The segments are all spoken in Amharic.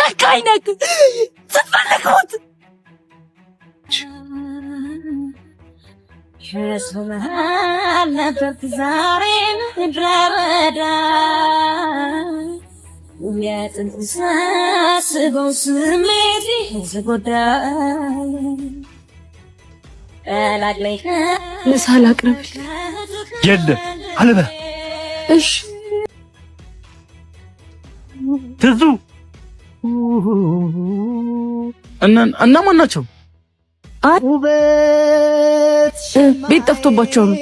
ጨካኝ ነህ ስትፈልጉት ከሰማል ነበር ዛሬ ምድረበዳ የጥንት ሳስበው ስሜቴ ተጎዳ ምሳል አቅርብል የለም አልበ እሺ ትዙ እና ማን ናቸው? ቤት ጠፍቶባቸው ነው።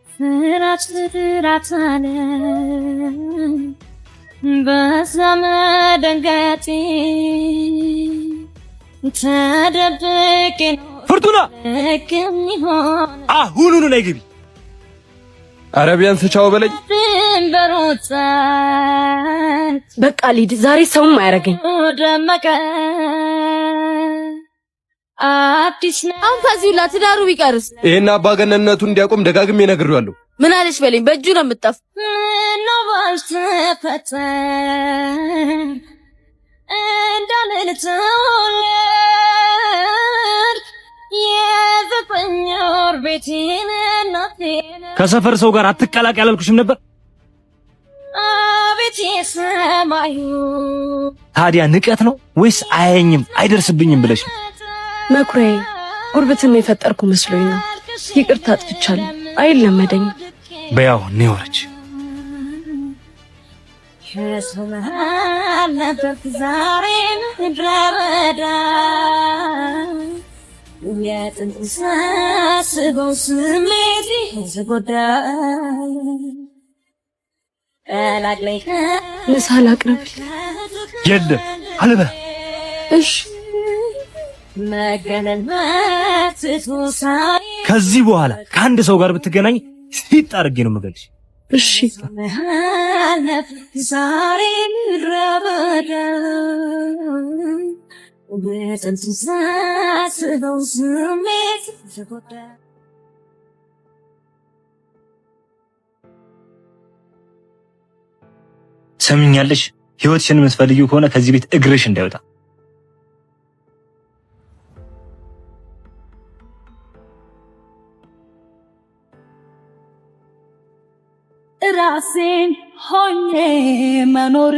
ስራትራታለ በዘመደንገጤ ተደብቄ ፍርቱና አሁኑኑ ነይ ግቢ። አረቢያን ስቻው በለኝ። በቃ ሊድ ዛሬ ሰውም አያረገኝ። ደመቀ አዲስ ነው። አሁን ከዚህ ሁላ ትዳሩ ቢቀርስ? ይሄን አባገነነቱን እንዲያቆም ደጋግሜ ነግሬዋለሁ። ምን አለሽ በለኝ። በእጁ ነው የምጠፍ ነው ባልተፈጠ እንዳልልተውልድ የዘጠኝ ወር ቤቴን እናቴን ከሰፈር ሰው ጋር አትቀላቀል አላልኩሽም ነበር? አቤት የሰማዩ ታዲያ ንቀት ነው ወይስ አያየኝም አይደርስብኝም ብለሽ ነው? መኩሪያዬ ጉርብትና የፈጠርኩ መስሎኝ ነው። ይቅርታ አጥፍቻለሁ። አይለመደኝም። በያው ነውረች ከሰማል ነበር ዛሬ ምድረበዳ የጥንት ሳስበው ስሜቴ ተጎዳ ምሳል አቅርብል የለም አልበ እሺ ከዚህ በኋላ ከአንድ ሰው ጋር ብትገናኝ ሲጥ አድርጌ ነው የምገልሽ። እሺ ዛሬ ምድረበዳ በጥንት ሳስበው ስሜቴ ተጎዳ ሰምኛለሽ። ህይወትሽን የምትፈልጊው ከሆነ ከዚህ ቤት እግርሽ እንዳይወጣ። ራሴን ሆኜ መኖር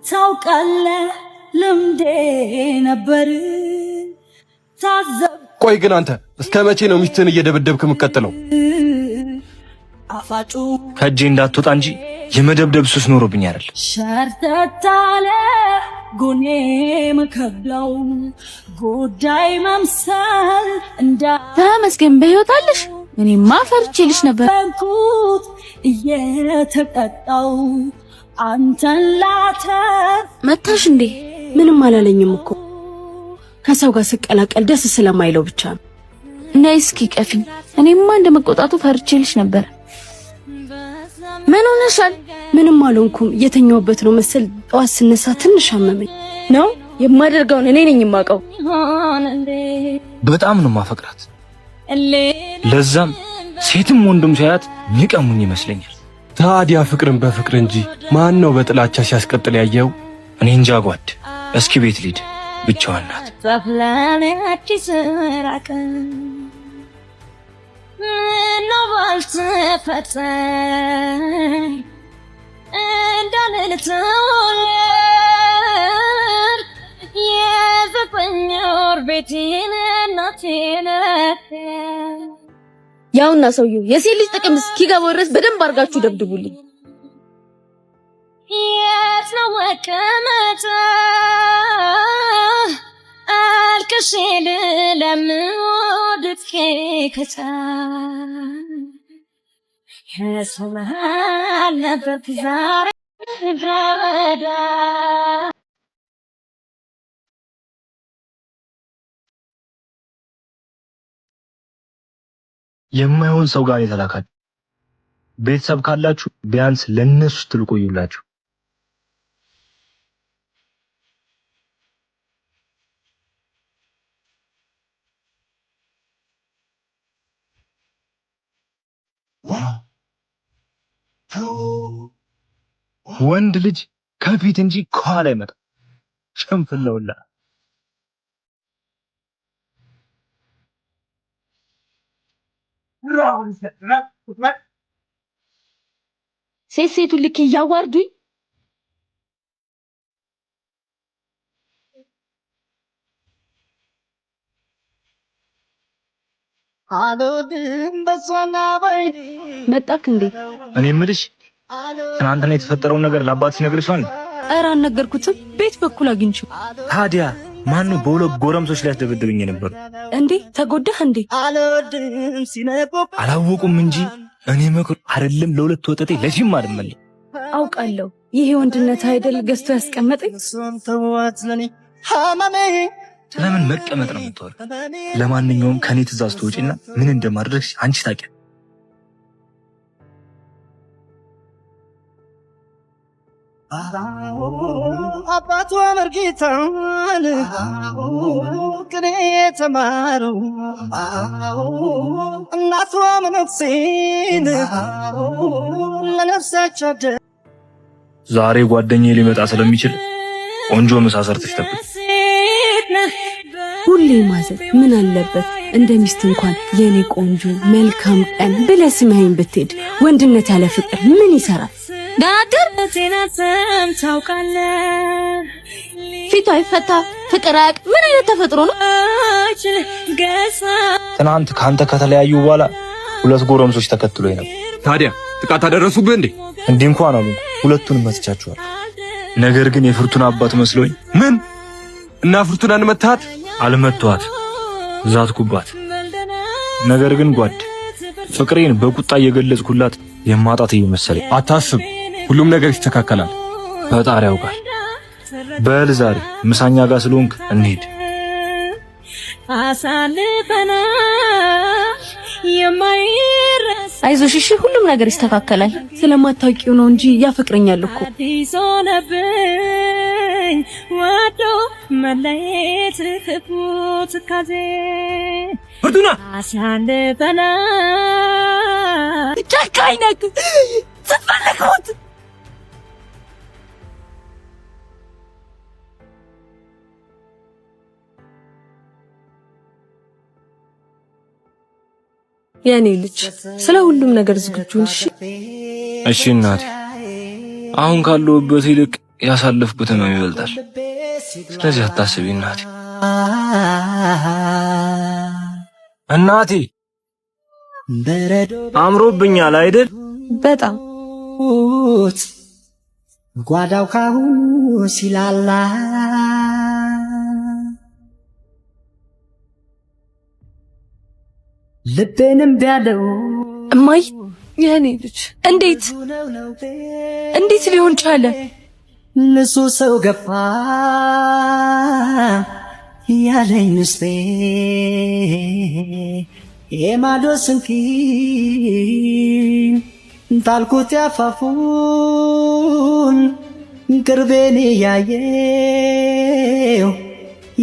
ታውቃለህ ልምዴ ነበር። ቆይ ግን አንተ እስከ መቼ ነው ሚስትህን እየደበደብክ የምትቀጥለው? አፋጩ ከእጄ እንዳትወጣ እንጂ የመደብደብ ሱስ ኖሮብኝ አይደል? ሸርተታለ ጎኔ መከብለው ጉዳይ መምሰል እንዳ ተመስገን በህይወት አለሽ። እኔማ ፈርቼልሽ ነበር። በንኩት እየተቀጣው አንተን ላተር መታሽ እንዴ? ምንም አላለኝም እኮ ከሰው ጋር ስቀላቀል ደስ ስለማይለው ብቻ ነው። ነይ እስኪ ቀፊኝ። እኔማ እንደመቆጣቱ ፈርቼልሽ ነበር። ምን ሆነሻል? ምንም አልሆንኩም። እየተኛሁበት ነው መሰል። ጠዋት ስነሳ ትንሽ አመመኝ ነው። የማደርገውን እኔ ነኝ የማውቀው። በጣም ነው ማፈቅራት። ለዛም ሴትም ወንድም ሳያት ንቀሙኝ ይመስለኛል። ታዲያ ፍቅርን በፍቅር እንጂ ማን ነው በጥላቻ ሲያስቀጥል ያየው? እኔ እንጃ ጓድ። እስኪ ቤት ልሂድ። ብቻዋን ናት። ዛፍላኔ አዲስ ራቀ ነው ባልተፈጠ እንዳልልተውልድ የዘጠኝ ወር ቤቴን እናቴን ያውና ሰውዬው የሴት ልጅ ጥቅም እስኪገባው ድረስ በደንብ አድርጋችሁ ደብድቡልኝ። የት ነው መቀመጫ አልቅሼ ልለምወድቄ ከታ ከሰው መሃል ነበርክ ዛሬ ምድረበዳ የማይሆን ሰው ጋር የተላካችሁ ቤተሰብ ካላችሁ ቢያንስ ለነሱ ትልቆዩላችሁ። ወንድ ልጅ ከፊት እንጂ ከኋላ አይመጣም። ሸንፍለውላ ሴቱን ልክ እያዋርዱኝ መጣክ እንዴ? እኔ የምልሽ ትናንትና የተፈጠረውን ነገር ለአባትሽ ነግረሽዋል? ኧረ አልነገርኩትም። ቤት በኩል አግኝቼው። ታዲያ ማነው በሁለት ጎረምሶች ላይ ያስደበደበኝ ነበር? እንዴ ተጎዳህ እንዴ? አላወቁም እንጂ እኔ መክሩ አይደለም ለሁለት ወጠጤ ለጂም አይደለም። አውቃለሁ። ይሄ ወንድነት አይደል ገዝቶ ያስቀመጠኝ። ስለምን መቀመጥ ነው የምትወር? ለማንኛውም ከኔ ትእዛዝ ትወጪና ምን እንደማድረግ አንቺ ታውቂያለሽ። አባቱ መርጌታን ቅኔ ተማረው እናቱ መነኩሴን ለነፍሳቸው ዛሬ ጓደኛዬ ሊመጣ ስለሚችል ቆንጆ ምሳ ሰርተሽ ጠብቂ። ሁሌ ማዘዝ ምን አለበት? እንደ ሚስት እንኳን የኔ ቆንጆ መልካም ቀን ብለህ ስመኸኝ ብትሄድ ወንድነት ያለ ፍቅር ምን ይሰራል? ዳድር ፊቱ አይፈታ ፍቅር አያውቅ። ምን አይነት ተፈጥሮ ነው? ትናንት ካንተ ከተለያዩ በኋላ ሁለት ጎረምሶች ተከትሎኝ ነበር። ታዲያ ጥቃት አደረሱብህ እንዴ? እንዲህ እንኳን አሉ። ሁለቱንም መትቻቸዋል። ነገር ግን የፍርቱና አባት መስሎኝ። ምን እና ፍርቱናን መታት? አልመቷት፣ ዛትኩባት። ነገር ግን ጓድ ፍቅሬን በቁጣ እየገለጽኩላት የማጣት እየመሰለኝ። አታስብ፣ ሁሉም ነገር ይስተካከላል። ፈጣሪ ያውቃል። በል ዛሬ ምሳኛ ጋር ስለሆንክ እንሂድ። አይዞሽ እሺ፣ ሁሉም ነገር ይስተካከላል። ስለማታውቂው ነው እንጂ ያፈቅረኛል እኮ። ወዶ መለየት ክፉት ካዜ ፍርቱና አሳልፈና ጨካኝ ነህ ስትፈልጉት። የኔ ልጅ ስለ ሁሉም ነገር ዝግጁ ነሽ? እሺ እናቴ፣ አሁን ካለሁበት ይልቅ ያሳለፍኩት ነው ይበልጣል። ስለዚህ አታስቢ እናቴ። እናቴ አምሮብኛል አይደል? በጣም ጓዳው ካሁን ሲላላ ልቤንም ቢያለው እማይ፣ የኔ ልጅ እንዴት ሊሆን ቻለ? ንሱ ሰው ገፋ ያለኝ ውስጤ የማዶ ስንኪ ታልኩት ያፋፉን ቅርቤን ያየው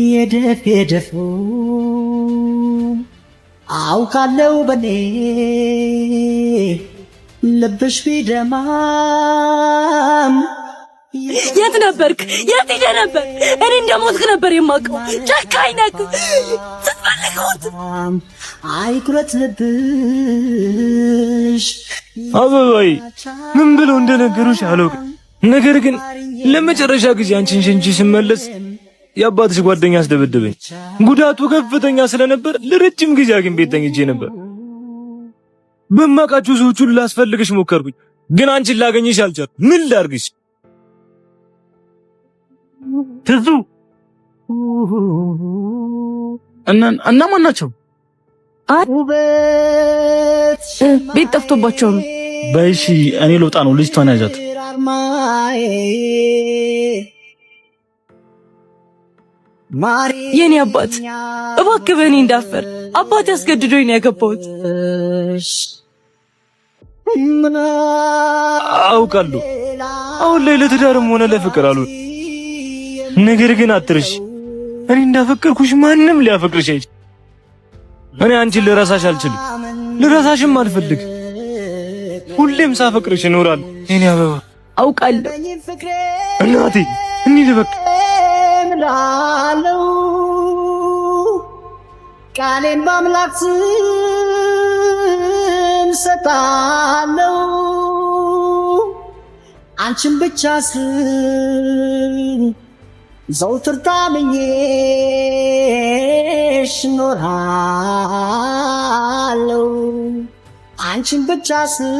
የደፍ አውቃለው በኔ ልብሽ ቢደማም የት ነበርክ? የት ሄደህ ነበር? እኔ እንደሞትክ ነበር የማውቀው። ጨካኝ ነህ ስትፈልጉት። አይኩረት ልብሽ አበባዬ ምን ብለው እንደነገሩሽ አላውቅም። ነገር ግን ለመጨረሻ ጊዜ አንቺን ሸንቺ ስመለስ የአባትሽ ጓደኛ አስደበደበኝ። ጉዳቱ ከፍተኛ ስለነበር ለረጅም ጊዜ ሐኪም ቤት ተኝቼ ነበር። በማውቃቸው ሰዎች ሁሉ ላስፈልግሽ ሞከርኩኝ፣ ግን አንቺን ላገኝሽ አልቻልኩም። ምን ላድርግሽ? ትዙ እና ማን ናቸው? ቤት ጠፍቶባቸው ነው። በይሺ እኔ ልውጣ ነው። ልጅቷን ያዣት። የኔ አባት እባክህ በእኔ እንዳፈር። አባት ያስገድዶኝ ነው ያገባሁት። አውቃለሁ አሁን ላይ ለትዳርም ሆነ ለፍቅር አሉ። ነገር ግን አትርሽ፣ እኔ እንዳፈቀርኩሽ ማንም ሊያፈቅርሽ አይችል። እኔ አንቺን ልረሳሽ አልችልም፣ ልረሳሽም አልፈልግ። ሁሌም ሳፈቅርሽ እኖራለሁ የኔ አበባ። አውቃለሁ እናቴ እንሂድ በቃ። እምላለሁ ቃሌን በአምላክ ስም ሰጣለሁ አንቺን ብቻ ስም ዘውትር ታምኜሽ እኖራለሁ አንቺን ብቻ ስም